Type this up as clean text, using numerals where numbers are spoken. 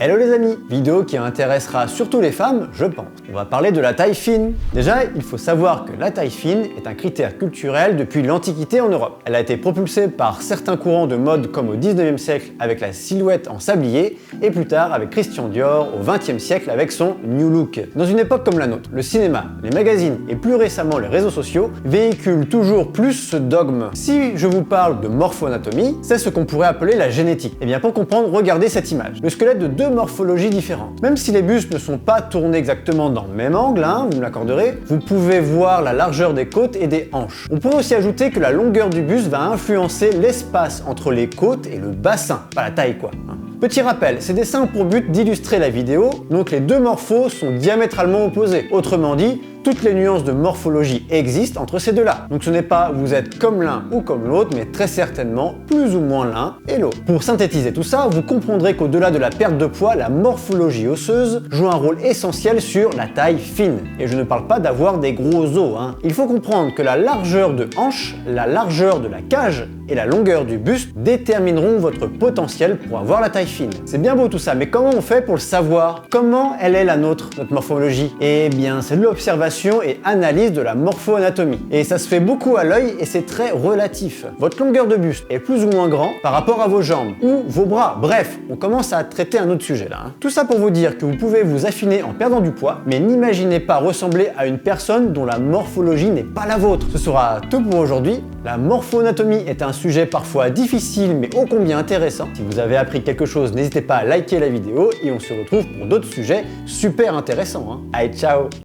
Hello les amis, vidéo qui intéressera surtout les femmes, je pense. On va parler de la taille fine. Déjà, il faut savoir que la taille fine est un critère culturel depuis l'Antiquité en Europe. Elle a été propulsée par certains courants de mode comme au 19e siècle avec la silhouette en sablier et plus tard avec Christian Dior au 20e siècle avec son New Look. Dans une époque comme la nôtre, le cinéma, les magazines et plus récemment les réseaux sociaux véhiculent toujours plus ce dogme. Si je vous parle de morpho-anatomie, c'est ce qu'on pourrait appeler la génétique. Et bien pour comprendre, regardez cette image. Le squelette de deux morphologies différentes. Même si les bustes ne sont pas tournés exactement dans le même angle, vous me l'accorderez, vous pouvez voir la largeur des côtes et des hanches. On pourrait aussi ajouter que la longueur du buste va influencer l'espace entre les côtes et le bassin, pas la taille quoi. Petit rappel, ces dessins ont pour but d'illustrer la vidéo, donc les deux morphos sont diamétralement opposés. Autrement dit, toutes les nuances de morphologie existent entre ces deux-là. Donc ce n'est pas vous êtes comme l'un ou comme l'autre, mais très certainement plus ou moins l'un et l'autre. Pour synthétiser tout ça, vous comprendrez qu'au-delà de la perte de poids, la morphologie osseuse joue un rôle essentiel sur la taille fine. Et je ne parle pas d'avoir des gros os. Il faut comprendre que la largeur de hanche, la largeur de la cage et la longueur du buste détermineront votre potentiel pour avoir la taille fine. C'est bien beau tout ça, mais comment on fait pour le savoir? Comment elle est la nôtre, notre morphologie? Eh bien, c'est de l'observation et analyse de la morpho-anatomie. Et ça se fait beaucoup à l'œil et c'est très relatif. Votre longueur de buste est plus ou moins grand par rapport à vos jambes ou vos bras. Bref, on commence à traiter un autre sujet là. Tout ça pour vous dire que vous pouvez vous affiner en perdant du poids, mais n'imaginez pas ressembler à une personne dont la morphologie n'est pas la vôtre. Ce sera tout pour aujourd'hui. La morpho-anatomie est un sujet parfois difficile mais ô combien intéressant. Si vous avez appris quelque chose, n'hésitez pas à liker la vidéo et on se retrouve pour d'autres sujets super intéressants. Allez, ciao!